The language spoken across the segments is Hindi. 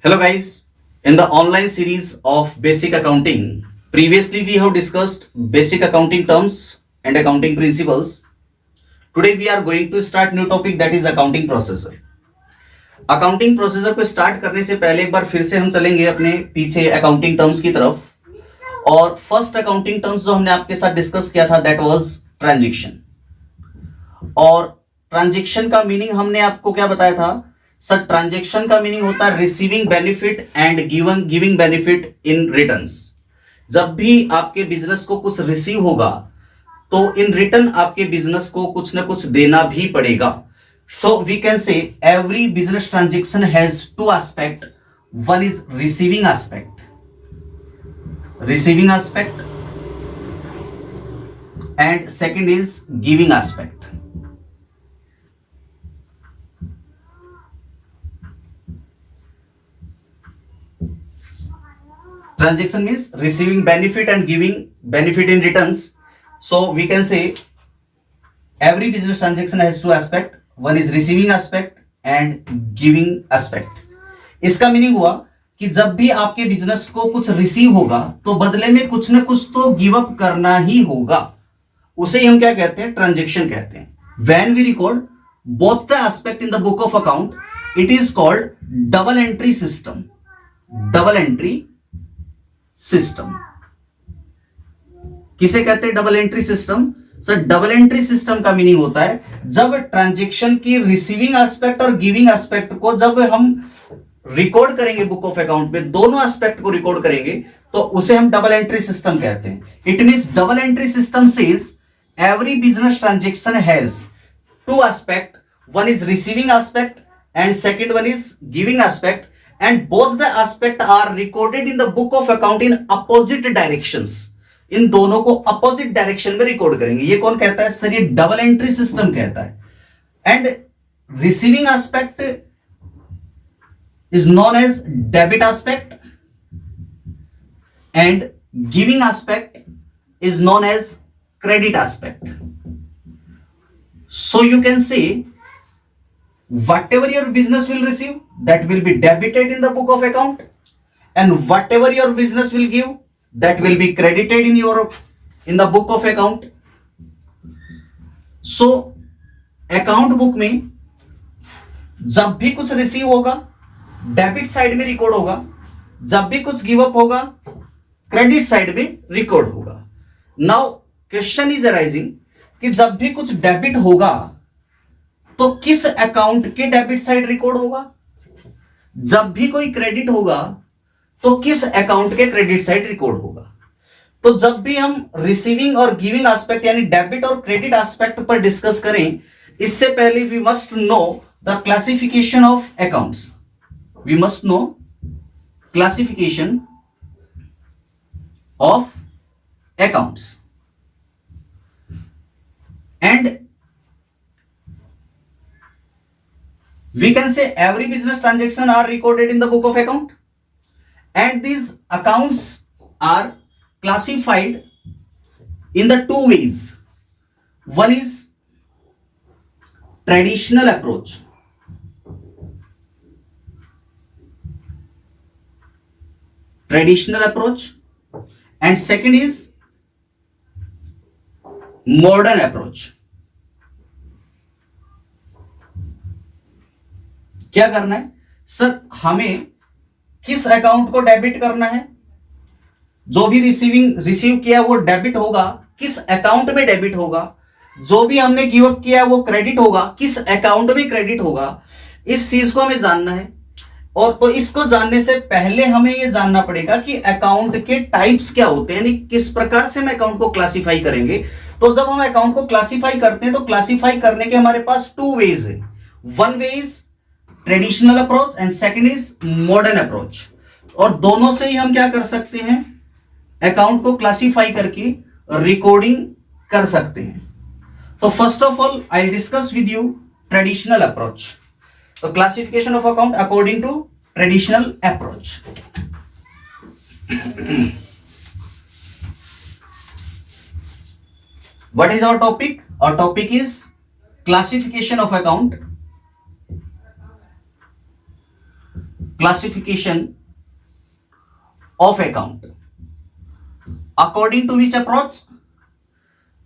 Hello guys, in the online series of basic accounting, previously we have discussed basic accounting terms and accounting principles. Today we are going to start new topic that is accounting procedure. Accounting procedure को स्टार्ट करने से पहले एक बार फिर से हम चलेंगे अपने पीछे अकाउंटिंग टर्म्स की तरफ। और फर्स्ट अकाउंटिंग टर्म्स जो हमने आपके साथ डिस्कस किया था दैट वाज ट्रांजैक्शन। और ट्रांजैक्शन का मीनिंग हमने आपको क्या बताया था सर? ट्रांजैक्शन का मीनिंग होता है receiving benefit and giving benefit in returns. जब भी आपके बिजनेस को कुछ रिसीव होगा तो इन रिटर्न आपके बिजनेस को कुछ ना कुछ देना भी पड़ेगा। So we can say every business transaction has two aspects. One is receiving aspect, and second is giving aspect. Transaction means receiving benefit and giving benefit in returns. So we can say every business transaction has two aspects. One is receiving aspect and giving aspect. इसका मीनिंग हुआ कि जब भी आपके बिजनेस को कुछ रिसीव होगा तो बदले में कुछ ना कुछ तो गिव अप करना ही होगा। उसे ही हम क्या कहते हैं? ट्रांजैक्शन कहते हैं। When we record both the aspect in the book of account, it is called double entry system. Double entry system किसे कहते हैं? Double entry system. Sir double entry system का मीनिंग होता है जब ट्रांजैक्शन की रिसीविंग एस्पेक्ट और गिविंग एस्पेक्ट को जब हम रिकॉर्ड करेंगे बुक ऑफ अकाउंट में, दोनों एस्पेक्ट को रिकॉर्ड करेंगे तो उसे हम डबल एंट्री सिस्टम कहते हैं। It means double entry system says every business transaction has two aspect, one is receiving aspect and second one is giving aspect, and both the aspect are recorded in the book of account in opposite directions. इन दोनों को अपोजिट डायरेक्शन में रिकॉर्ड करेंगे। ये कौन कहता है सर? ये डबल एंट्री सिस्टम कहता है। And receiving aspect is known as debit aspect and giving aspect is known as credit aspect. So you can say whatever your business will receive that will be debited in the book of account, and whatever your business will give that will be credited in the book of account. So account book में जब भी कुछ रिसीव होगा डेबिट साइड में रिकॉर्ड होगा, जब भी कुछ गिव अप होगा क्रेडिट साइड में रिकॉर्ड होगा। नाउ क्वेश्चन इज अराइजिंग कि जब भी कुछ डेबिट होगा तो किस अकाउंट के डेबिट साइड रिकॉर्ड होगा, जब भी कोई क्रेडिट होगा तो किस अकाउंट के क्रेडिट साइड रिकॉर्ड होगा। तो जब भी हम रिसीविंग और गिविंग एस्पेक्ट यानी डेबिट और क्रेडिट एस्पेक्ट पर डिस्कस करें, इससे पहले we must know the classification of accounts. We must know classification of accounts and we can say every business transaction are recorded in the book of account, and these accounts are classified in the two ways. One is traditional approach, and second is modern approach. क्या करना है सर? हमें किस अकाउंट को डेबिट करना है? जो भी रिसीव किया वो डेबिट होगा, किस अकाउंट में डेबिट होगा? जो भी हमने गिव अप किया वो क्रेडिट होगा, किस अकाउंट में क्रेडिट होगा? इस चीज को हमें जानना है। और तो इसको जानने से पहले हमें ये जानना पड़ेगा कि अकाउंट के टाइप्स क्या होते हैं, यानी किस प्रकार से हम अकाउंट को क्लासिफाई करेंगे। तो जब हम अकाउंट को क्लासिफाई करते हैं तो क्लासिफाई करने के हमारे पास टू वेज है। One way is traditional approach and second is modern approach. और दोनों से ही हम क्या कर सकते हैं? अकाउंट को क्लासिफाई करके रिकॉर्डिंग कर सकते हैं। तो first of all I discuss with you traditional approach. तो classification of account according to traditional approach. What is our topic? Our topic is classification of account. classification of account. According to which approach?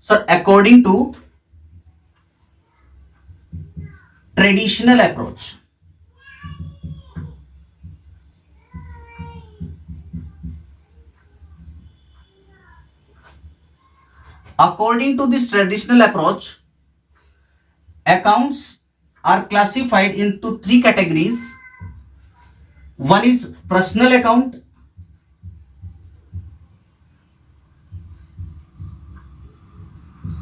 Sir, according to traditional approach. According to this traditional approach, accounts are classified into three categories. One is personal account,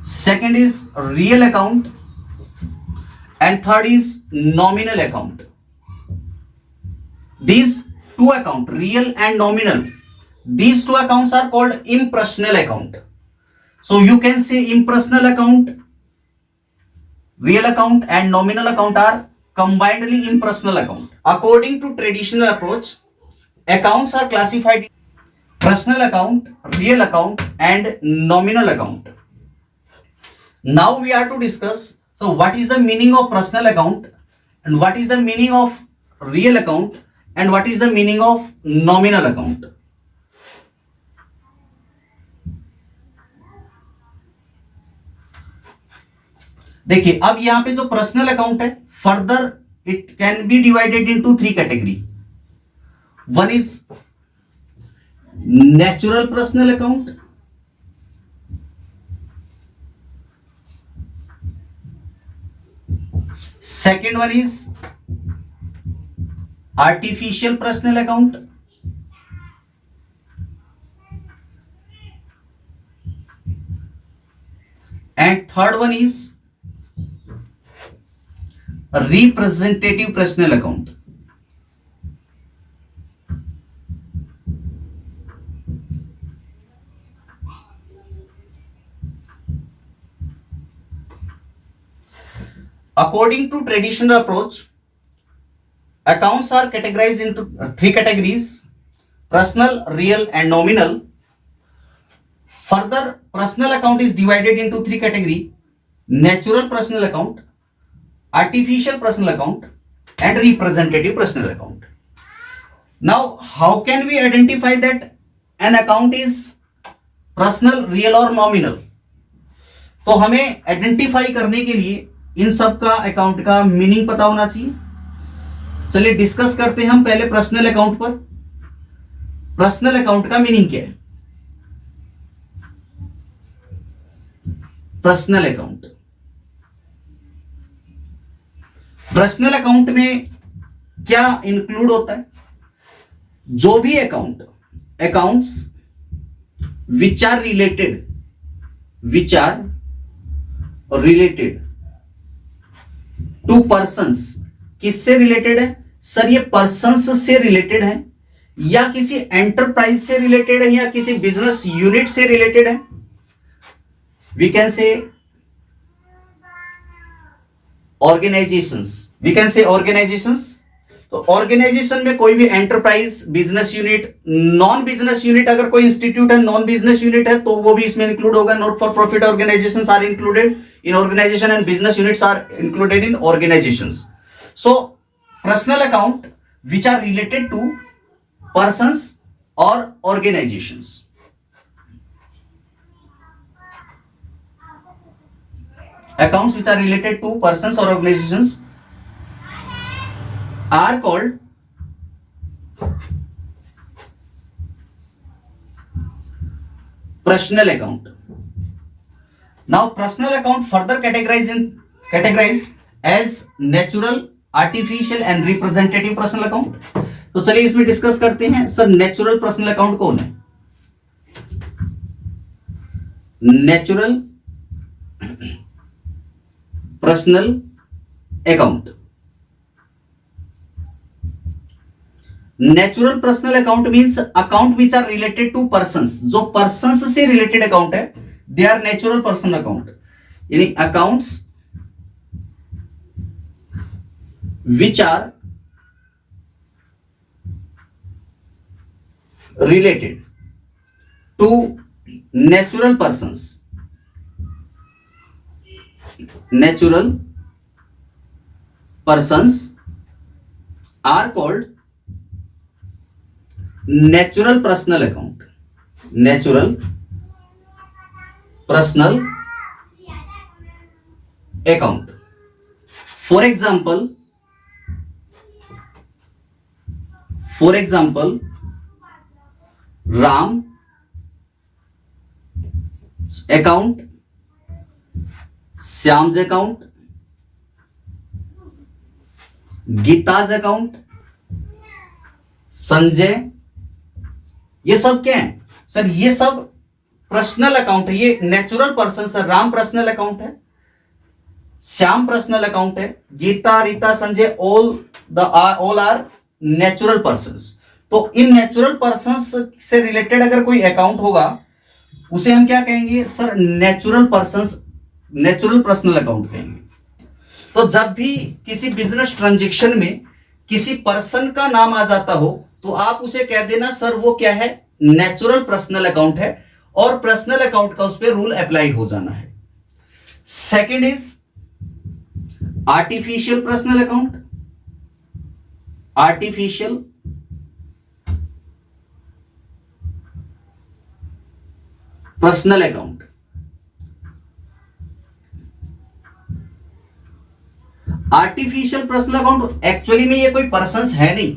second is real account, and third is nominal account. These two accounts, real and nominal, these two accounts are called impersonal account. So you can say impersonal account, real account and nominal account are combinedly impersonal account. According to traditional approach, accounts are classified in personal account, real account and nominal account. Now we are to discuss, so what is the meaning of personal account and what is the meaning of real account and what is the meaning of nominal account. देखिए अब यहां पे जो पर्सनल अकाउंट है, further it can be divided into three category. One is natural personal account, second one is artificial personal account, and third one is representative personal account. According to traditional approach, accounts are categorized into three categories: personal, real and nominal. Further, personal account is divided into three categories: natural personal account, artificial personal account and representative personal account. Now how can we identify that an account is personal, real or nominal? तो हमें आइडेंटिफाई करने के लिए इन सब का अकाउंट का मीनिंग पता होना चाहिए. चलिए डिस्कस करते हैं हम पहले पर्सनल अकाउंट पर. पर्सनल अकाउंट का मीनिंग क्या है? पर्सनल अकाउंट, पर्सनल अकाउंट में क्या इंक्लूड होता है? जो भी accounts which are related to persons. किससे रिलेटेड है सर? ये पर्सन्स से रिलेटेड है या किसी एंटरप्राइज से रिलेटेड है या किसी बिजनेस यूनिट से रिलेटेड है. We can say organisations. तो ऑर्गेनाइजेशन में कोई भी enterprise, business unit, non business unit, अगर कोई इंस्टीट्यूट है नॉन बिजनेस यूनिट है तो वो भी इसमें इंक्लूड होगा. Not for profit organisations are included in organisation and business units are included in organisations. So personal account which are related to persons और organisations. Accounts which are related to persons or organizations are called personal account. Now personal account further categorized as natural, artificial and representative personal account. तो चलिए इसमें डिस्कस करते हैं. सर नेचुरल पर्सनल अकाउंट कौन है? Natural personal account. Natural personal account means account which are related to persons. जो पर्सन्स से रिलेटेड अकाउंट है they are natural personal account. यानी accounts which are related to natural persons, are called natural personal account, natural personal account. For example Ram account, Shyam's account, Geeta's account, Sanjay, ये सब क्या है सर? ये सब पर्सनल अकाउंट है। ये natural person sir. Ram personal account है, श्याम पर्सनल अकाउंट है, Geeta, Rita, Sanjay all are natural persons. तो इन नेचुरल पर्संस से रिलेटेड अगर कोई अकाउंट होगा उसे हम क्या कहेंगे sir? Natural persons, natural personal account कहेंगे। तो जब भी किसी बिजनेस ट्रांजैक्शन में किसी पर्सन का नाम आ जाता हो तो आप उसे कह देना सर वो क्या है? नेचुरल पर्सनल अकाउंट है, और पर्सनल अकाउंट का उस पर रूल अप्लाई हो जाना है। Second is artificial personal account, artificial personal account. Artificial personal account actually में ये कोई पर्सन्स है नहीं,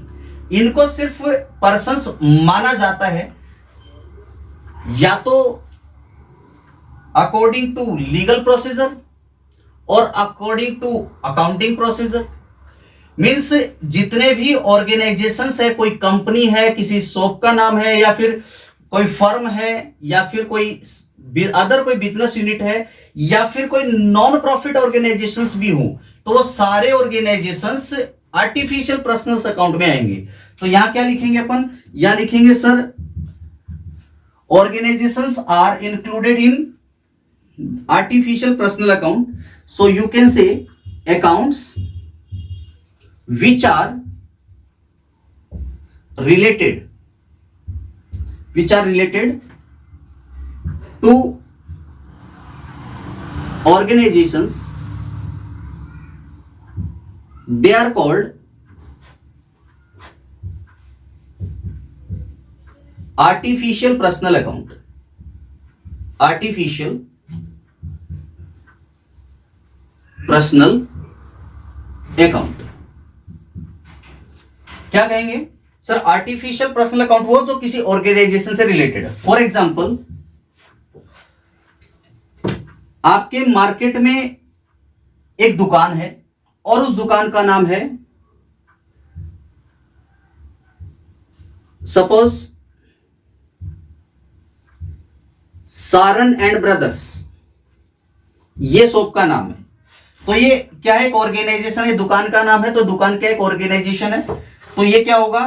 इनको सिर्फ पर्सन्स माना जाता है या तो अकॉर्डिंग टू लीगल प्रोसीजर और according to accounting procedure. Means जितने भी ऑर्गेनाइजेशंस है, कोई कंपनी है, किसी शॉप का नाम है, या फिर कोई फर्म है, या फिर कोई अदर कोई बिजनेस यूनिट है, या फिर कोई नॉन प्रॉफिट ऑर्गेनाइजेशंस भी हो, तो वो सारे ऑर्गेनाइजेशंस आर्टिफिशियल पर्सनल अकाउंट में आएंगे। तो यहां क्या लिखेंगे अपन? यहां लिखेंगे sir organisations are included in artificial personal account. So you can say accounts which are related to organizations, they are called artificial personal account, artificial personal account। क्या कहेंगे सर? आर्टिफिशियल पर्सनल अकाउंट वो जो किसी ऑर्गेनाइजेशन से रिलेटेड है। फॉर एग्जांपल आपके मार्केट में एक दुकान है और उस दुकान का नाम है सपोज सारन एंड ब्रदर्स, ये शॉप का नाम है। तो ये क्या है? एक ऑर्गेनाइजेशन है। दुकान का नाम है तो दुकान क्या एक ऑर्गेनाइजेशन है, तो ये क्या होगा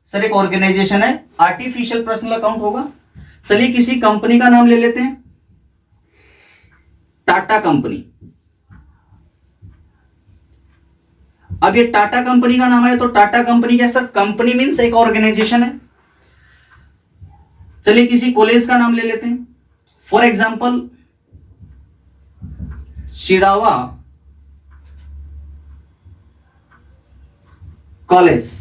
सर? एक ऑर्गेनाइजेशन है, आर्टिफिशियल पर्सनल अकाउंट होगा। चलिए किसी कंपनी का नाम ले लेते हैं, टाटा कंपनी। अब ये टाटा कंपनी का नाम है तो टाटा कंपनी क्या सर? कंपनी मींस एक ऑर्गेनाइजेशन है। चलिए किसी कॉलेज का नाम ले लेते हैं, फॉर एग्जांपल शिरावा कॉलेज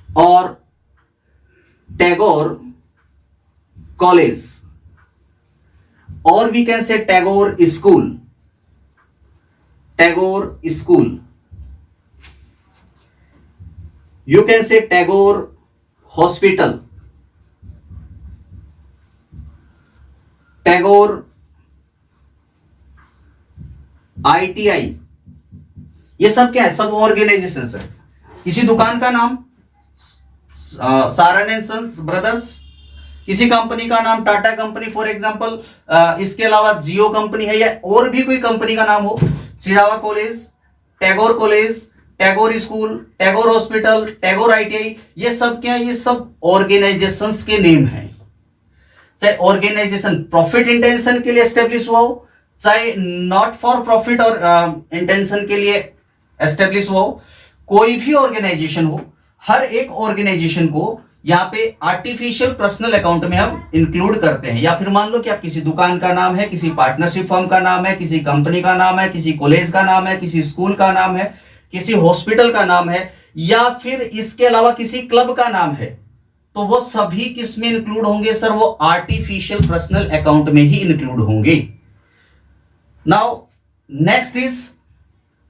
और टैगोर कॉलेज, और we can say Tagore school, Tagore school, you can say Tagore hospital, Tagore ITI, ये सब क्या है? सब ऑर्गेनाइजेशन है। किसी दुकान का नाम सारन एंड सन्स ब्रदर्स, किसी कंपनी का नाम टाटा कंपनी फॉर एग्जांपल, इसके अलावा जियो कंपनी है या और भी कोई कंपनी का नाम हो, Chirawa college, Tagore college, Tagore school, Tagore hospital, Tagore ITI, ये सब क्या है? ये सब ऑर्गेनाइजेशंस के नेम हैं। चाहे ऑर्गेनाइजेशन प्रॉफिट इंटेंशन के लिए एस्टेब्लिश हुआ हो, चाहे नॉट फॉर प्रॉफिट और इंटेंशन के लिए एस्टेब्लिश हुआ हो, कोई भी ऑर्गेनाइजेशन हो, हर एक ऑर्गेनाइजेशन को यहाँ पे आर्टिफिशियल पर्सनल अकाउंट में हम इंक्लूड करते हैं। या फिर मान लो कि आप किसी दुकान का नाम है, किसी पार्टनरशिप फर्म का नाम है, किसी कंपनी का नाम है, किसी कॉलेज का नाम है, किसी स्कूल का नाम है, किसी हॉस्पिटल का नाम है, या फिर इसके अलावा किसी क्लब का नाम है, तो वो सभी किस में इंक्लूड होंगे सर? वो आर्टिफिशियल पर्सनल अकाउंट में ही इंक्लूड होंगे। Now next is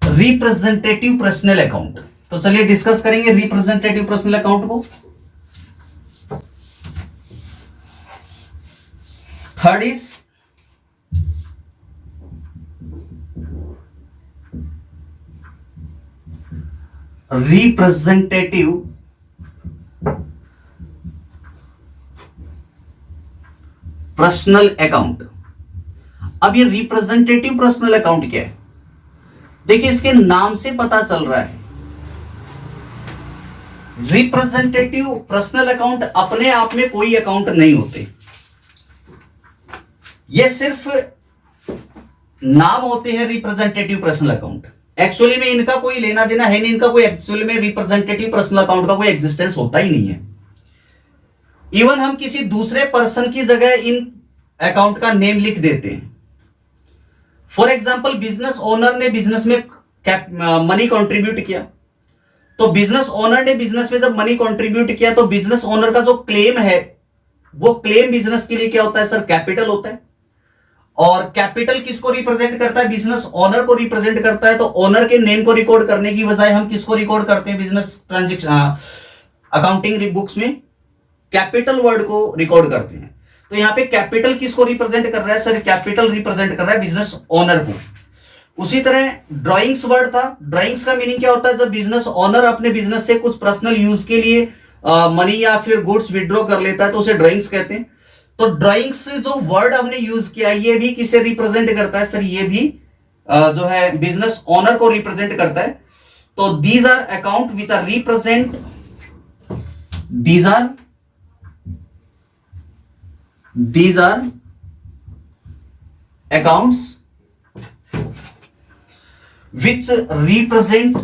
representative personal account. तो चलिए डिस्कस करेंगे रिप्रेजेंटेटिव पर्सनल अकाउंट को। Third is representative personal account. अब ये रिप्रेजेंटेटिव पर्सनल अकाउंट क्या है? देखिए इसके नाम से पता चल रहा है, रिप्रेजेंटेटिव पर्सनल अकाउंट अपने आप में कोई अकाउंट नहीं होते, ये सिर्फ नाम होते हैं रिप्रेजेंटेटिव पर्सनल अकाउंट। एक्चुअली में इनका कोई लेना देना है नहीं, इनका कोई एक्चुअली में रिप्रेजेंटेटिव पर्सनल अकाउंट का कोई एग्जिस्टेंस होता ही नहीं है। इवन हम किसी दूसरे पर्सन की जगह इन अकाउंट का नेम लिख देते हैं। फॉर एग्जाम्पल बिजनेस ओनर ने बिजनेस में मनी कंट्रीब्यूट किया, तो बिजनेस ओनर ने बिजनेस में जब मनी कंट्रीब्यूट किया तो बिजनेस ओनर का जो क्लेम है वो क्लेम बिजनेस के लिए क्या होता है सर? कैपिटल होता है। और कैपिटल किसको रिप्रेजेंट करता है? बिजनेस ओनर को रिप्रेजेंट करता है। तो ओनर के नेम को रिकॉर्ड करने की बजाय हम किसको रिकॉर्ड करते हैं बिजनेस ट्रांजेक्शन अकाउंटिंग बुक्स में? कैपिटल वर्ड को रिकॉर्ड करते हैं। तो यहां पे कैपिटल किसको रिप्रेजेंट कर रहा है सर? कैपिटल रिप्रेजेंट कर रहा है बिजनेस ओनर को। उसी तरह ड्राइंग्स वर्ड था, ड्राइंग्स का मीनिंग क्या होता है? जब बिजनेस ओनर अपने बिजनेस से कुछ पर्सनल यूज के लिए मनी या फिर गुड्स विड्रॉ कर लेता है तो उसे ड्राइंग्स कहते हैं। तो ड्राइंग्स जो वर्ड हमने यूज किया ये भी किसे रिप्रेजेंट करता है सर? ये भी जो है बिजनेस ओनर को रिप्रेजेंट करता है। तो these are account which are represent, these are accounts which represent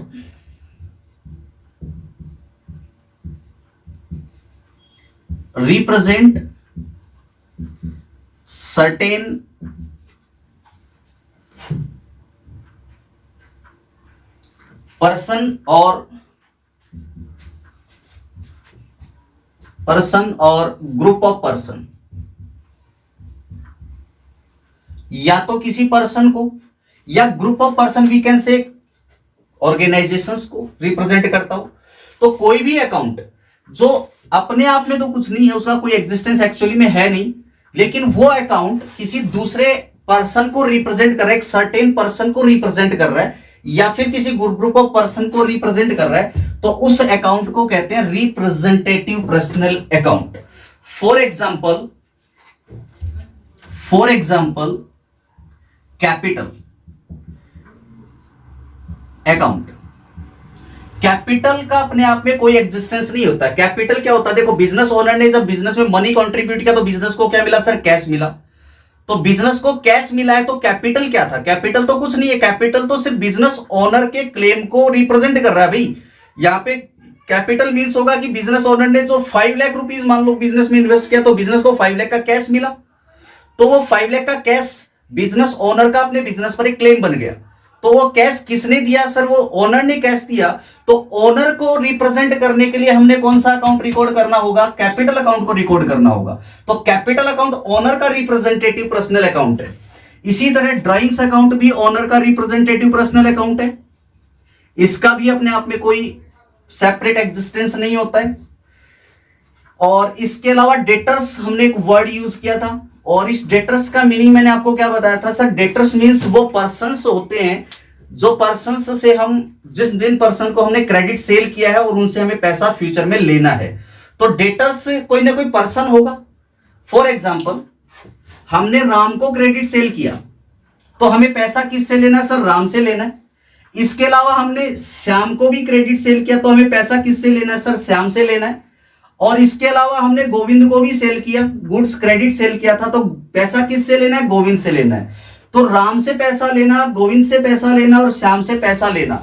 certain person or group of person, या तो किसी पर्सन को या group of person, we can say organisations को रिप्रेजेंट करता हो। तो कोई भी अकाउंट जो अपने आप में तो कुछ नहीं है, उसका कोई एग्जिस्टेंस एक्चुअली में है नहीं, लेकिन वो अकाउंट किसी दूसरे पर्सन को रिप्रेजेंट कर रहा है, एक सर्टेन पर्सन को रिप्रेजेंट कर रहा है या फिर किसी ग्रुप ऑफ पर्सन को रिप्रेजेंट कर रहा है, तो उस अकाउंट को कहते हैं representative personal account. For example capital account. Capital का अपने आप में कोई एग्जिस्टेंस नहीं होता। कैपिटल क्या होता है? देखो बिजनेस ओनर ने जब बिजनेस में मनी कंट्रीब्यूट किया तो बिजनेस को क्या मिला सर? कैश मिला। तो बिजनेस को कैश मिला है तो कैपिटल क्या था? कैपिटल तो कुछ नहीं है, कैपिटल तो सिर्फ बिजनेस ओनर के क्लेम को रिप्रेजेंट कर रहा है भाई। यहां पे कैपिटल मींस होगा कि बिजनेस ओनर ने जो 5 लाख रुपीज मान लो बिजनेस में इन्वेस्ट किया तो बिजनेस को 5 लाख का कैश मिला, तो वो 5 लाख का कैश बिजनेस ओनर का अपने बिजनेस पर एक क्लेम बन गया। तो वो कैश किसने दिया सर? वो ओनर ने कैश दिया। तो ओनर को रिप्रेजेंट करने के लिए हमने कौन सा अकाउंट रिकॉर्ड करना होगा? कैपिटल अकाउंट को रिकॉर्ड करना होगा। तो कैपिटल अकाउंट ओनर का रिप्रेजेंटेटिव पर्सनल अकाउंट है। इसी तरह ड्राइंग्स अकाउंट भी ओनर का रिप्रेजेंटेटिव पर्सनल अकाउंट है, इसका भी अपने आप में कोई सेपरेट एग्जिस्टेंस नहीं होता है। और इसके अलावा डेटर्स हमने एक वर्ड यूज किया था, और इस डेटर्स का मीनिंग मैंने आपको क्या बताया था सर? डेटर्स मींस वो पर्सन्स होते हैं जो पर्सन्स से हम जिन पर्सन को हमने क्रेडिट सेल किया है और उनसे हमें पैसा फ्यूचर में लेना है, तो डेटर्स कोई ना कोई पर्सन होगा। फॉर एग्जाम्पल हमने राम को क्रेडिट सेल किया तो हमें पैसा किससे लेना है सर? राम से लेना है। इसके अलावा हमने श्याम को भी क्रेडिट सेल किया तो हमें पैसा किससे लेना है सर? श्याम से लेना है। और इसके अलावा हमने गोविंद को भी सेल किया, गुड्स क्रेडिट सेल किया था, तो पैसा किससे लेना है? गोविंद से लेना है। तो राम से पैसा लेना, गोविंद से पैसा लेना और श्याम से पैसा लेना।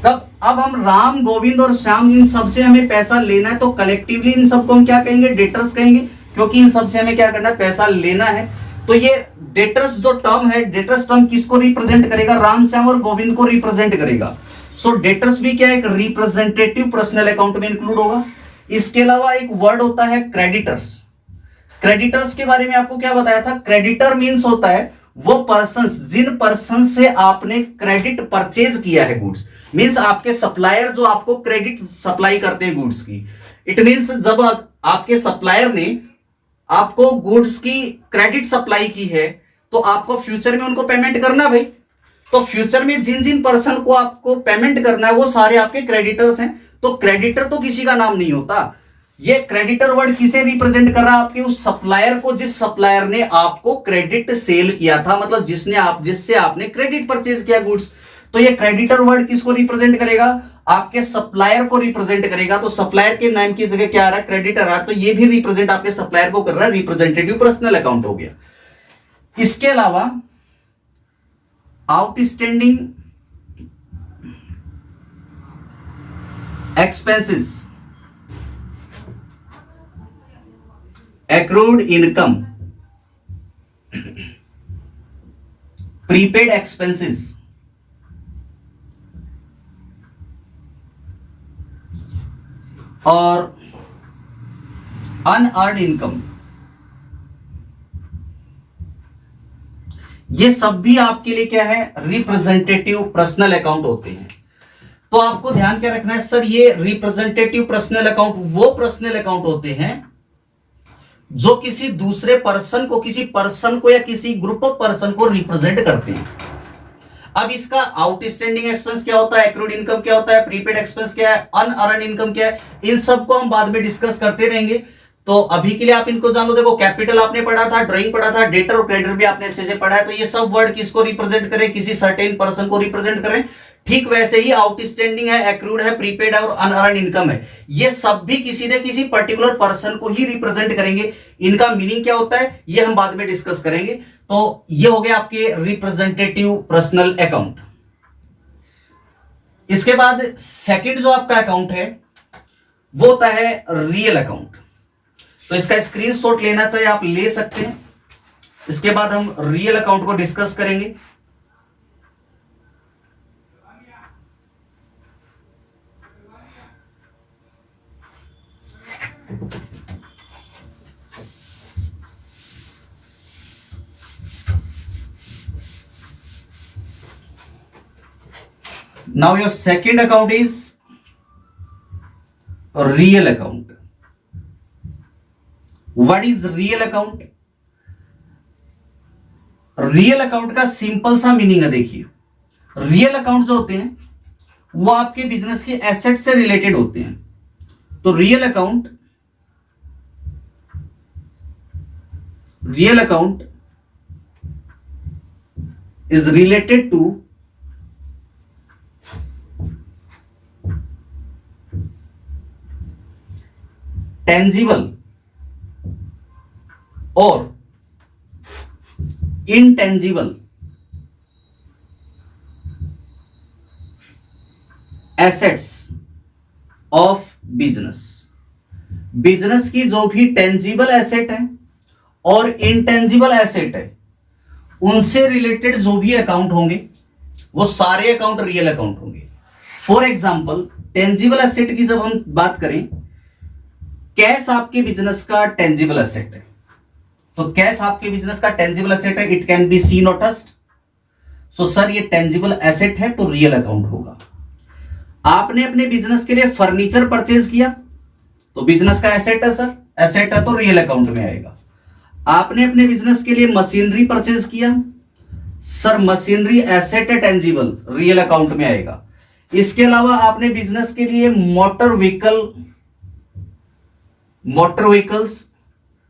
तब अब हम राम, गोविंद और श्याम इन सबसे हमें पैसा लेना है, तो कलेक्टिवली इन सबको हम क्या कहेंगे? डेटर्स कहेंगे, क्योंकि इन सबसे हमें क्या करना है? पैसा लेना है। तो ये डेटर्स जो टर्म है, डेटर्स टर्म किसको रिप्रेजेंट करेगा? राम, श्याम और गोविंद को रिप्रेजेंट करेगा। सो डेटर्स भी क्या है, एक रिप्रेजेंटेटिव पर्सनल अकाउंट में इंक्लूड होगा। इसके अलावा एक वर्ड होता है क्रेडिटर्स। क्रेडिटर्स के बारे में आपको क्या बताया था, क्रेडिटर मींस होता है वो पर्सन्स, जिन पर्सन से आपने क्रेडिट परचेज किया है गुड्स, मींस आपके सप्लायर जो आपको क्रेडिट सप्लाई करते हैं गुड्स की। इट मींस जब आपके सप्लायर ने आपको गुड्स की क्रेडिट सप्लाई की है तो आपको फ्यूचर में उनको पेमेंट करना भाई। तो फ्यूचर में जिन जिन पर्सन को आपको पेमेंट करना है वो सारे आपके क्रेडिटर्स हैं। तो क्रेडिटर तो किसी का नाम नहीं होता। ये क्रेडिटर वर्ड किसे रिप्रेजेंट कर रहा है, आपके उस सप्लायर को, जिस सप्लायर ने आपको क्रेडिट सेल किया था, मतलब जिससे आपने क्रेडिट परचेज किया गुड्स। तो ये क्रेडिटर वर्ड किसको रिप्रेजेंट करेगा, आपके सप्लायर को रिप्रेजेंट करेगा। तो सप्लायर के नाम की जगह क्या आ रहा है, क्रेडिटर आ रहा है। तो ये भी रिप्रेजेंट आपके सप्लायर को कर रहा है, रिप्रेजेंटेटिव पर्सनल अकाउंट हो गया। इसके अलावा outstanding expenses, accrued income, prepaid expenses, और अनअर्न्ड इनकम, ये सब भी आपके लिए क्या है, रिप्रेजेंटेटिव पर्सनल अकाउंट होते हैं। तो आपको ध्यान क्या रखना है सर, ये रिप्रेजेंटेटिव पर्सनल अकाउंट वो पर्सनल अकाउंट होते हैं जो किसी दूसरे पर्सन को, किसी पर्सन को या किसी ग्रुप ऑफ पर्सन को रिप्रेजेंट करते हैं। अब इसका आउटस्टैंडिंग एक्सपेंस क्या होता है, एक्रूड इनकम क्या होता है, प्रीपेड एक्सपेंस क्या है, अनअर्न्ड इनकम क्या है, इन सबको हम बाद में डिस्कस करते रहेंगे। तो अभी के लिए आप इनको जान लो। देखो कैपिटल आपने पढ़ा था, ड्राइंग पढ़ा था, डेटर और क्रेडिटर भी आपने अच्छे से पढ़ा है। तो ये सब वर्ड किसको रिप्रेजेंट करें, किसी सर्टेन पर्सन को रिप्रेजेंट करें। ठीक वैसे ही आउटस्टैंडिंग है, एक्रूड है, प्रीपेड है और अनअर्न्ड इनकम है, ये सब भी किसी न किसी पर्टिकुलर पर्सन को ही रिप्रेजेंट करेंगे। इनका मीनिंग क्या होता है ये हम बाद में डिस्कस करेंगे। तो ये हो गया आपके रिप्रेजेंटेटिव पर्सनल अकाउंट। इसके बाद सेकंड जो आपका अकाउंट है वो होता है रियल अकाउंट। तो इसका स्क्रीनशॉट लेना चाहिए, आप ले सकते हैं। इसके बाद हम रियल अकाउंट को डिस्कस करेंगे। Now your second account is a real account. What is real account? Real account का सिंपल सा मीनिंग है, देखिए रियल अकाउंट जो होते हैं वो आपके बिजनेस के एसेट से रिलेटेड होते हैं। तो real account is related to tangible और intangible assets of business. Business की जो भी टेंजिबल एसेट है और इनटेंजिबल एसेट है उनसे रिलेटेड जो भी अकाउंट होंगे वो सारे अकाउंट रियल अकाउंट होंगे। फॉर एग्जांपल टेंजिबल एसेट की जब हम बात करें, कैश आपके बिजनेस का टेंजिबल एसेट है। तो कैश आपके बिजनेस का टेंजिबल एसेट है, इट कैन बी सीन और टच्ड। सो सर ये टेंजिबल एसेट है तो रियल अकाउंट होगा। आपने अपने बिजनेस के लिए फर्नीचर परचेज किया तो बिजनेस का एसेट है सर, एसेट है तो रियल अकाउंट में आएगा। आपने अपने बिजनेस के लिए मशीनरी परचेज किया सर, मशीनरी एसेट है टेंजिबल, रियल अकाउंट में आएगा। इसके अलावा आपने बिजनेस के लिए मोटर व्हीकल्स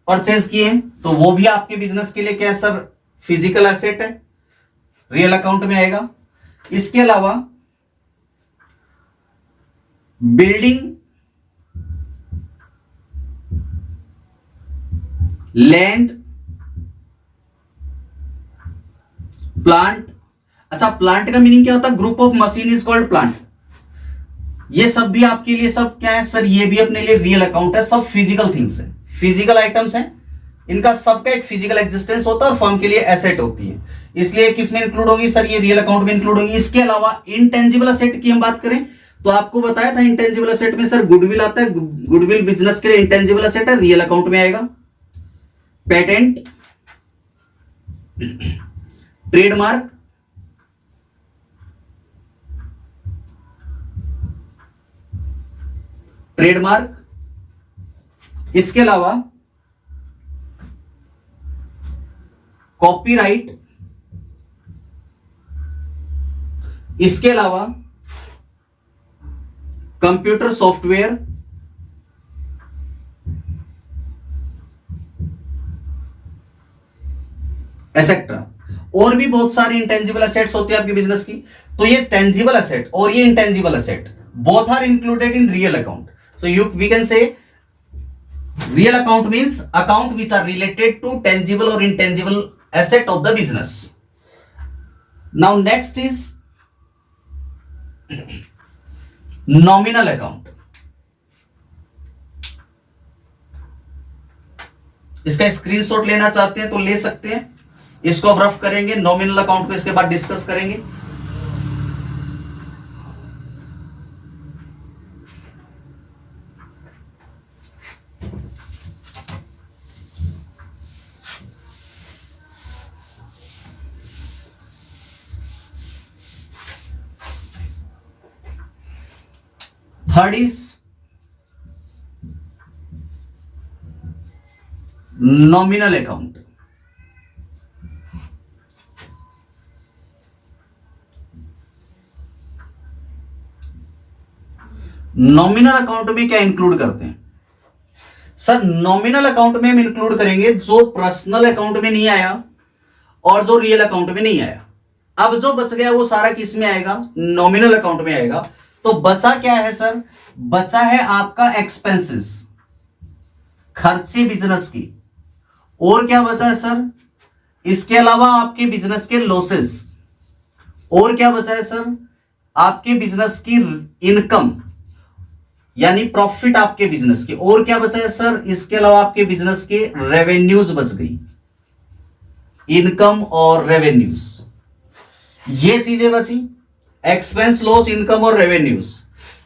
परचेज किए तो वो भी आपके बिजनेस के लिए क्या है सर, फिजिकल एसेट है, रियल अकाउंट में आएगा। इसके अलावा बिल्डिंग, लैंड, प्लांट। अच्छा प्लांट का मीनिंग क्या होता है, group of machine is called plant. ये सब भी आपके लिए सब क्या है सर, ये भी अपने लिए रियल अकाउंट है। सब फिजिकल थिंग्स है, फिजिकल आइटम्स हैं, इनका सबका एक फिजिकल एग्जिस्टेंस होता है और फर्म के लिए एसेट होती है। इसलिए किस में इंक्लूड होगी सर, ये रियल अकाउंट में इंक्लूड होगी। इसके अलावा इंटेंजिबल असेट की हम बात करें तो आपको बताया था इंटेंजिबल असेट में सर गुडविल आता है, गुडविल बिजनेस के लिए इंटेंजिबल असेट है, रियल अकाउंट में आएगा। पेटेंट, ट्रेडमार्क, इसके अलावा कॉपीराइट, इसके अलावा कंप्यूटर सॉफ्टवेयर, एसेट्रा, और भी बहुत सारी इंटेंजिबल असेट्स होती है आपके बिजनेस की। तो ये टेंजिबल असेट और ये intangible asset both are included in real account. So we can say real account means account which are related to tangible और intangible asset of the business. Now next is nominal account. इसका स्क्रीनशॉट लेना चाहते हैं तो ले सकते हैं, इसको अब रफ करेंगे, नॉमिनल अकाउंट को इसके बाद डिस्कस करेंगे। Third is nominal account. Nominal account में क्या इंक्लूड करते हैं सर? नॉमिनल अकाउंट में हम इंक्लूड करेंगे जो पर्सनल अकाउंट में नहीं आया और जो रियल अकाउंट में नहीं आया। अब जो बच गया वो सारा किस में आएगा? नॉमिनल अकाउंट में आएगा। तो बचा क्या है सर? बचा है आपका एक्सपेंसेस, खर्चे बिजनेस की। और क्या बचा है सर? इसके अलावा आपके बिजनेस के लॉसेस। और क्या बचा है सर? आपके बिजनेस की इनकम यानी प्रॉफिट आपके बिजनेस की। और क्या बचा है सर? इसके अलावा आपके बिजनेस के रेवेन्यूज बच गई, इनकम और रेवेन्यूज, ये चीजें बची, एक्सपेंस, लॉस, इनकम और रेवेन्यूज।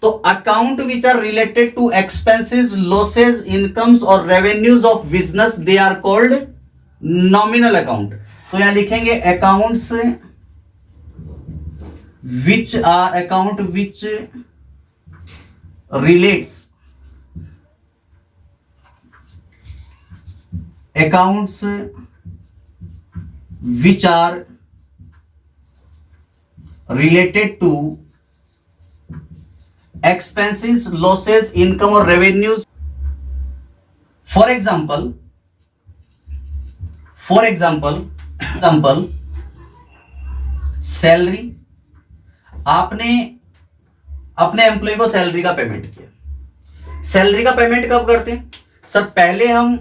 तो account which are related to expenses, losses, incomes और revenues of business, they are called nominal account. तो यहां लिखेंगे accounts which relates, accounts which are related to expenses, losses, income or revenues. For example, salary, आपने अपने एम्प्लॉय को सैलरी का पेमेंट किया। सैलरी का पेमेंट कब करते हैं सर? पहले हम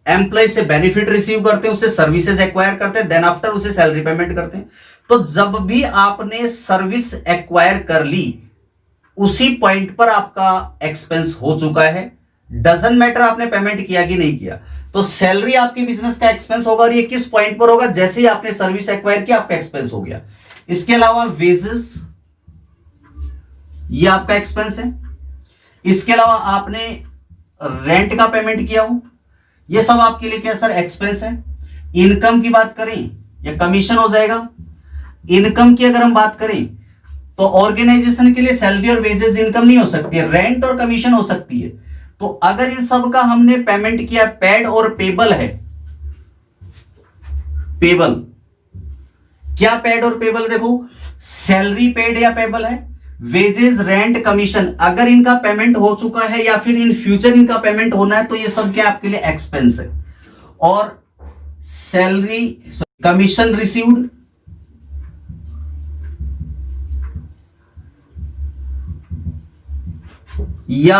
एम्प्लॉय से बेनिफिट रिसीव करते हैं, उससे सर्विसेज एक्वायर करते हैं, देन आफ्टर उसे सैलरी पेमेंट करते हैं। तो जब भी आपने सर्विस एक्वायर कर ली उसी पॉइंट पर आपका एक्सपेंस हो चुका है, डजंट मैटर आपने पेमेंट किया कि नहीं किया। तो सैलरी आपके बिजनेस का एक्सपेंस होगा और ये किस पॉइंट पर होगा? जैसे ही आपने सर्विस एक्वायर किया आपका एक्सपेंस हो गया। इसके अलावा वेजेस, ये आपका एक्सपेंस है। इसके अलावा आपने रेंट का पेमेंट किया हो, ये सब आपके लिए क्या सर? एक्सपेंस है। इनकम की बात करें या कमीशन हो जाएगा। इनकम की अगर हम बात करें तो ऑर्गेनाइजेशन के लिए सैलरी और वेजेस इनकम नहीं हो सकती है, रेंट और कमीशन हो सकती है। तो अगर इन सब का हमने पेमेंट किया, पेड और पेबल है। पेबल क्या? पेड और पेबल देखो, सैलरी पेड या पेबल है, वेजेस, रेंट, कमीशन अगर इनका पेमेंट हो चुका है या फिर इन फ्यूचर इनका पेमेंट होना है तो ये सब क्या आपके लिए एक्सपेंस है। और सैलरी, कमीशन रिसीव्ड, या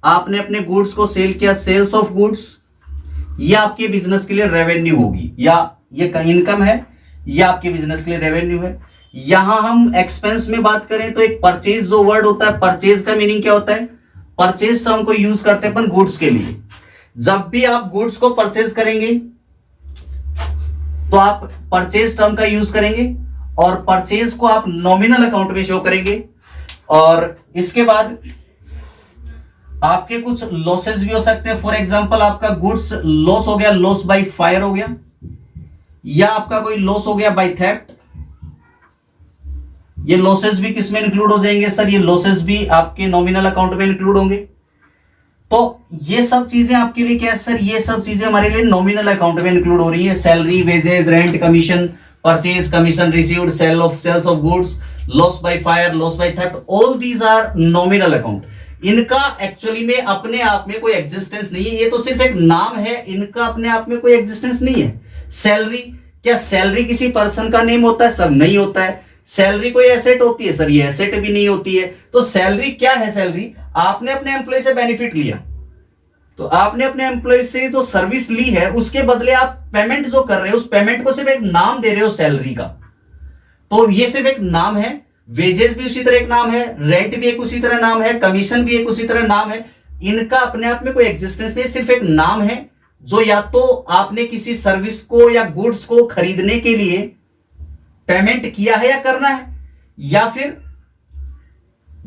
आपने अपने गुड्स को सेल किया, सेल्स ऑफ गुड्स, ये आपके बिजनेस के लिए रेवेन्यू होगी, या ये इनकम है, ये आपके बिजनेस के लिए रेवेन्यू है। यहां हम एक्सपेंस में बात करें तो एक परचेज जो वर्ड होता है, परचेज का मीनिंग क्या होता है? परचेज टर्म को यूज करते हैं अपन गुड्स के लिए। जब भी आप गुड्स को परचेज करेंगे तो आप परचेज टर्म का यूज करेंगे और परचेज को आप नॉमिनल अकाउंट में शो करेंगे। और इसके बाद आपके कुछ लॉसेस भी हो सकते हैं। फॉर एग्जांपल आपका गुड्स लॉस हो गया, लॉस बाय फायर हो गया, या आपका कोई लॉस हो गया बाय थेफ्ट। ये लॉसेस भी किस में इंक्लूड हो जाएंगे सर? ये लॉसेस भी आपके नॉमिनल अकाउंट में इंक्लूड होंगे। तो ये सब चीजें आपके लिए क्या है सर? ये सब चीजें हमारे लिए नॉमिनल अकाउंट में इंक्लूड हो रही है। Salary, wages, rent, commission, purchase, commission received, sales of goods, loss by fire, loss by theft, all these are nominal account. इनका एक्चुअली में अपने आप में कोई एग्जिस्टेंस नहीं है, ये तो सिर्फ एक नाम है, इनका अपने आप में कोई एग्जिस्टेंस नहीं है। सैलरी, क्या सैलरी किसी पर्सन का नेम होता है सर? नहीं होता है। सैलरी कोई एसेट होती है सर? ये एसेट भी नहीं होती है। तो सैलरी क्या है? सैलरी आपने अपने एम्प्लॉय से बेनिफिट लिया, तो आपने अपने एम्प्लॉय से जो सर्विस ली है उसके बदले आप पेमेंट जो कर रहे हो, उस पेमेंट को सिर्फ एक नाम दे रहे हो सैलरी का। तो ये सिर्फ एक नाम है। वेजेस भी उसी तरह एक नाम है, रेंट भी एक उसी तरह नाम है, कमीशन भी एक उसी तरह नाम है। इनका अपने आप में कोई एग्जिस्टेंस नहीं, सिर्फ एक नाम है जो या तो आपने किसी सर्विस को या गुड्स को खरीदने के लिए पेमेंट किया है या करना है, या फिर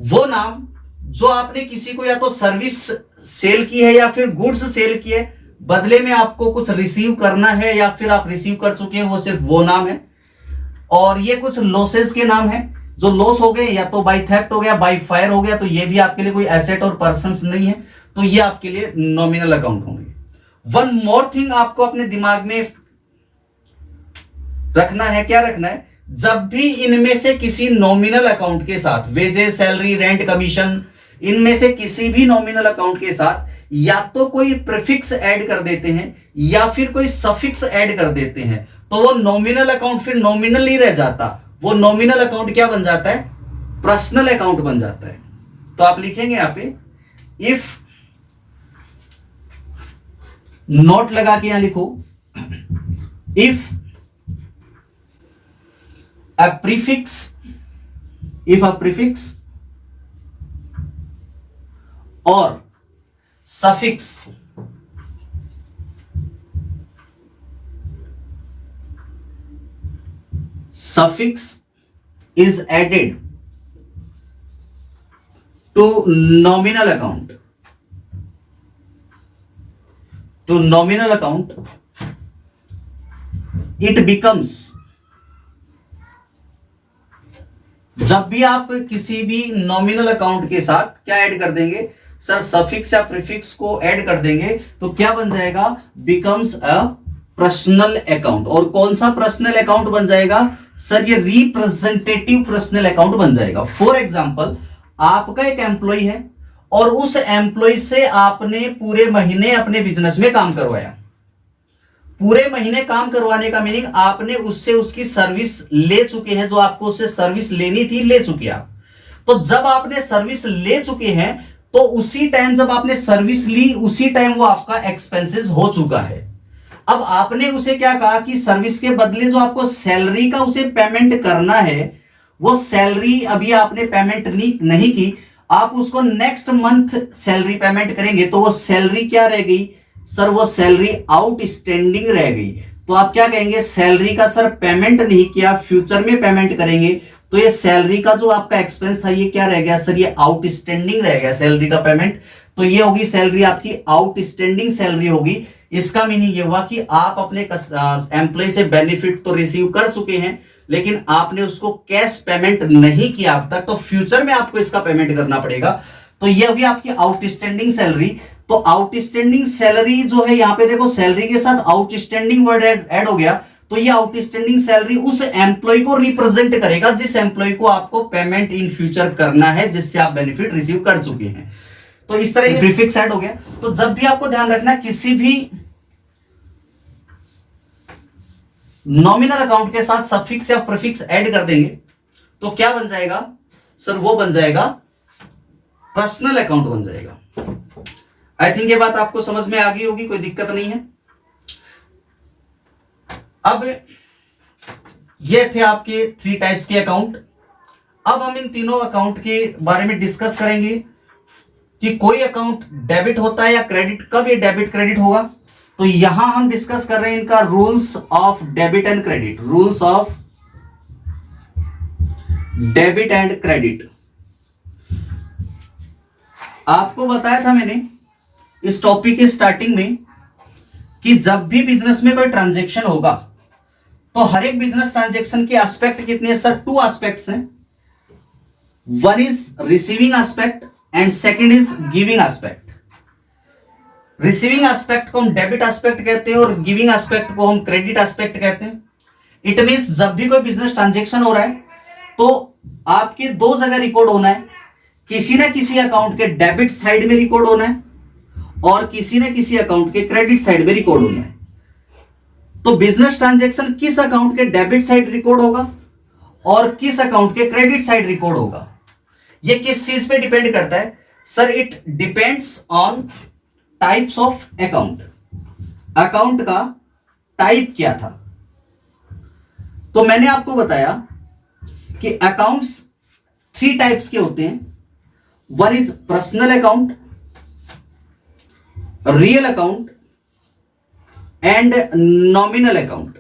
वो नाम जो आपने किसी को या तो सर्विस सेल की है या फिर गुड्स सेल की है, बदले में आपको कुछ रिसीव करना है या फिर आप रिसीव कर चुके हैं, वो सिर्फ वो नाम है। और ये कुछ लॉसेस के नाम है। जो लॉस हो गए या तो बाय थेफ्ट हो गया, बाय फायर हो गया, तो ये भी आपके लिए कोई एसेट और पर्सन्स नहीं है, तो ये आपके लिए नॉमिनल अकाउंट होंगे। वन मोर थिंग आपको अपने दिमाग में रखना है। क्या रखना है? जब भी इनमें से किसी नॉमिनल अकाउंट के साथ, वेजेस, सैलरी, रेंट, कमीशन, इनमें से किसी भी नॉमिनल अकाउंट के साथ या तो कोई प्रीफिक्स ऐड कर देते हैं या फिर कोई सफिक्स ऐड कर देते हैं, तो वो नॉमिनल अकाउंट फिर नॉमिनल नहीं रह जाता, वो नॉमिनल अकाउंट क्या बन जाता है? पर्सनल अकाउंट बन जाता है। तो आप लिखेंगे यहां पे, इफ, नोट लगा के यहां लिखो, if a prefix, if a prefix or suffix is added to nominal account, it becomes, जब भी आप किसी भी नॉमिनल अकाउंट के साथ क्या ऐड कर देंगे सर? सफिक्स या प्रीफिक्स को ऐड कर देंगे, तो क्या बन जाएगा? Becomes a personal account. और कौन सा पर्सनल अकाउंट बन जाएगा सर? ये रिप्रेजेंटेटिव पर्सनल अकाउंट बन जाएगा। फॉर एग्जांपल, आपका एक एम्प्लॉय है और उस एम्प्लॉय से आपने पूरे महीने अपने बिजनेस में काम करवाया। पूरे महीने काम करवाने का मीनिंग आपने उससे उसकी सर्विस ले चुके हैं, जो आपको उससे सर्विस लेनी थी ले चुके आप। तो जब आपने सर्विस ले चुके हैं, तो उसी टाइम जब आपने सर्विस ली, उसी टाइम वो आपका एक्सपेंसेस हो चुका है। अब आपने उसे क्या कहा कि सर्विस के बदले जो आपको सैलरी का उसे पेमेंट करना है, वो सैलरी अभी आपने पेमेंट नहीं की, आप उसको नेक्स्ट मंथ सैलरी पेमेंट करेंगे, तो वो सैलरी क्या रह गई सर? वो सैलरी आउटस्टैंडिंग रह गई। तो आप क्या कहेंगे? सैलरी का सर पेमेंट नहीं किया, फ्यूचर में पेमेंट करेंगे, तो ये सैलरी का जो आपका एक्सपेंस था, ये क्या रह गया सर? ये आउटस्टैंडिंग रह गया सैलरी का पेमेंट। तो ये होगी सैलरी आपकी आउटस्टैंडिंग सैलरी होगी। इसका मीनिंग ये हुआ कि आप अपने एम्प्लॉय से बेनिफिट तो रिसीव कर चुके हैं, लेकिन आपने उसको कैश पेमेंट नहीं किया अब तक, तो फ्यूचर में आपको इसका पेमेंट करना पड़ेगा। तो ये होगी आपकी आउटस्टैंडिंग सैलरी। तो आउटस्टैंडिंग सैलरी जो है, यहां पे देखो सैलरी के साथ आउटस्टैंडिंग वर्ड ऐड हो गया, तो ये आउटस्टैंडिंग सैलरी उस एम्प्लॉय को रिप्रेजेंट करेगा जिस एम्प्लॉय को आपको पेमेंट इन फ्यूचर करना है, जिससे आप बेनिफिट रिसीव कर चुके हैं। तो इस तरह ये प्रीफिक्स ऐड हो गया। तो जब भी आपको ध्यान रखना, किसी भी नॉमिनल अकाउंट के साथ सफिक्स या प्रीफिक्स ऐड कर देंगे, तो क्या बन जाएगा सर? वो बन जाएगा पर्सनल अकाउंट बन जाएगा। आई थिंक ये बात आपको समझ में आ गई होगी, कोई दिक्कत नहीं है। अब ये थे आपके 3 टाइप्स के अकाउंट। अब हम इन तीनों अकाउंट के बारे में डिस्कस करेंगे कि कोई अकाउंट डेबिट होता है या क्रेडिट, कब ये डेबिट क्रेडिट होगा, तो यहां हम डिस्कस कर रहे हैं इनका rules of debit and credit, rules of debit and credit. आपको बताया था मैंने इस टॉपिक के स्टार्टिंग में कि जब भी बिजनेस में कोई ट्रांजैक्शन होगा तो हर एक बिजनेस ट्रांजैक्शन के एस्पेक्ट कितने हैं सर? 2 एस्पेक्ट्स हैं। One is receiving aspect and second is giving aspect. Receiving aspect को हम डेबिट एस्पेक्ट कहते हैं और गिविंग एस्पेक्ट को हम क्रेडिट एस्पेक्ट कहते हैं। इट मींस जब भी कोई बिजनेस ट्रांजैक्शन हो रहा है तो आपके 2 जगह रिकॉर्ड होना है, किसी ना किसी अकाउंट के डेबिट साइड में रिकॉर्ड होना है और किसी ना किसी अकाउंट के क्रेडिट साइड में रिकॉर्ड होना है। तो बिजनेस ट्रांजैक्शन किस अकाउंट के डेबिट साइड रिकॉर्ड होगा और किस अकाउंट के क्रेडिट साइड रिकॉर्ड होगा, यह किस चीज पे डिपेंड करता है sir? It depends on types of account. Account का टाइप क्या था? तो मैंने आपको बताया कि अकाउंट्स 3 टाइप्स के होते हैं। One is personal account, real account and nominal account.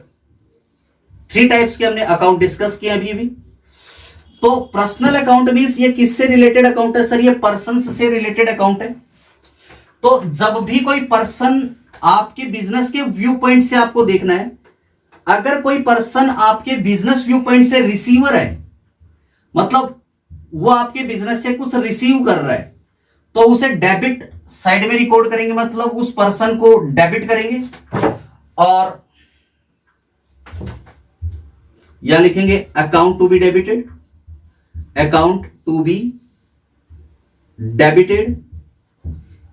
3 types के हमने अकाउंट डिस्कस किए अभी। तो पर्सनल अकाउंट मींस ये किससे रिलेटेड अकाउंट है सर? ये पर्सन्स से रिलेटेड अकाउंट है। तो जब भी कोई पर्सन आपके बिजनेस के व्यू पॉइंट से आपको देखना है, अगर कोई पर्सन आपके बिजनेस व्यू पॉइंट से रिसीवर है, मतलब वो आपके बिजनेस से कुछ रिसीव कर रहा है, तो उसे डेबिट साइड में रिकॉर्ड करेंगे, मतलब उस पर्सन को डेबिट करेंगे और यहां लिखेंगे account to be debited, account to be debited.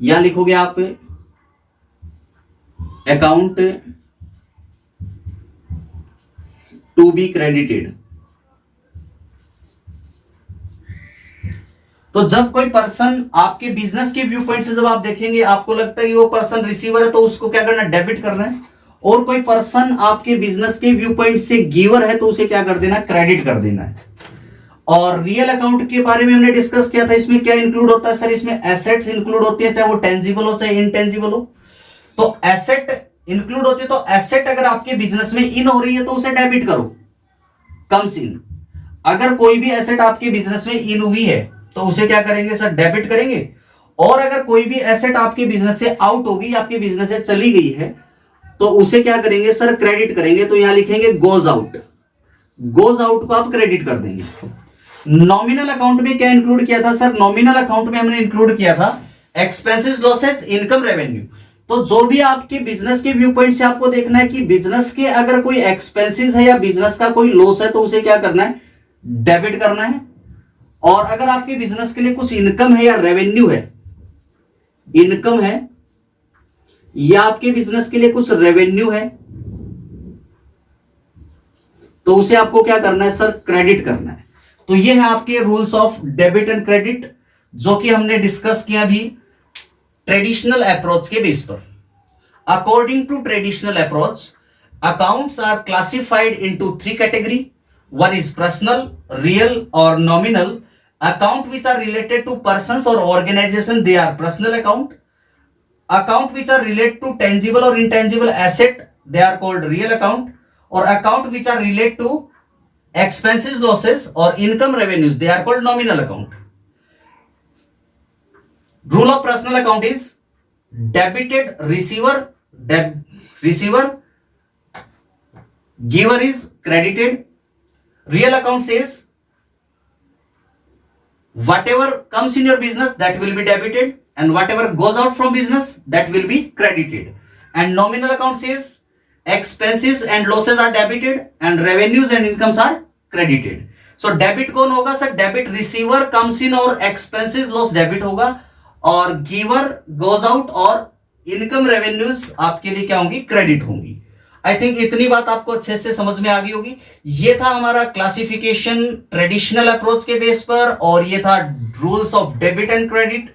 यहां लिखोगे आप अकाउंट टू बी क्रेडिटेड। तो जब कोई पर्सन आपके बिजनेस के व्यू पॉइंट से जब आप देखेंगे, आपको लगता है कि वो पर्सन रिसीवर है, तो उसको क्या करना है? डेबिट करना है। और कोई पर्सन आपके बिजनेस के व्यू पॉइंट से गिवर है, तो उसे क्या कर देना? क्रेडिट कर देना है। और रियल अकाउंट के बारे में हमने डिस्कस किया था। इसमें क्या इंक्लूड होता है सर? इसमें एसेट्स इंक्लूड होती है, चाहे वो टेंजिबल हो चाहे इनटेंजिबल हो। तो एसेट इंक्लूड होती है, तो एसेट अगर आपके बिजनेस में इन हो रही है तो उसे डेबिट करो, कम्स इन। अगर कोई भी एसेट आपके बिजनेस में इन हुई है तो उसे क्या करेंगे सर? डेबिट करेंगे। और अगर कोई भी एसेट आपके बिजनेस से आउट होगी, आपके बिजनेस से चली गई है, तो उसे क्या करेंगे सर? क्रेडिट करेंगे। तो यहां लिखेंगे गोज आउट। गोज आउट को आप क्रेडिट कर देंगे। नॉमिनल अकाउंट में क्या इंक्लूड किया था सर? नॉमिनल अकाउंट में हमने इंक्लूड किया था एक्सपेंसेस, लॉसेस, इनकम, रेवेन्यू। तो जो भी आपके बिजनेस के व्यू पॉइंट से आपको देखना है कि बिजनेस के अगर कोई एक्सपेंसेस है या बिजनेस का कोई लॉस है, तो उसे क्या करना है? डेबिट करना है। और अगर आपके बिजनेस के लिए कुछ इनकम है या रेवेन्यू है, इनकम है या आपके बिजनेस के लिए कुछ रेवेन्यू है, तो उसे आपको क्या करना है सर? क्रेडिट करना है। तो ये है आपके rules of debit and credit, जो कि हमने डिस्कस किया अभी ट्रेडिशनल अप्रोच के बेस पर। According to traditional approach, accounts are classified into 3 category. One is personal, real और nominal. Account which are related to persons or organization, they are personal account. Account which are related to tangible or intangible asset, they are called real account. Or account which are related to expenses, losses or income, revenues, they are called nominal account. Rule of personal account is debited receiver, receiver, giver is credited. Real account says whatever comes in your business that will be debited and whatever goes out from business that will be credited. And nominal account says expenses and losses are debited and revenues and incomes are credited. So debit कौन होगा sir? Debit receiver comes in और expenses loss डेबिट होगा और गिवर goes out और इनकम रेवेन्यूज आपके लिए क्या होंगी? क्रेडिट होंगी। आई थिंक इतनी बात आपको अच्छे से समझ में आ गई होगी। ये था हमारा क्लासिफिकेशन ट्रेडिशनल अप्रोच के बेस पर और ये था rules of debit and credit.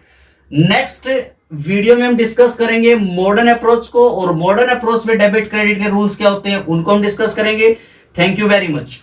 Next video में हम डिस्कस करेंगे मॉडर्न अप्रोच को और मॉडर्न अप्रोच में डेबिट क्रेडिट के रूल्स क्या होते हैं उनको हम डिस्कस करेंगे। Thank you very much.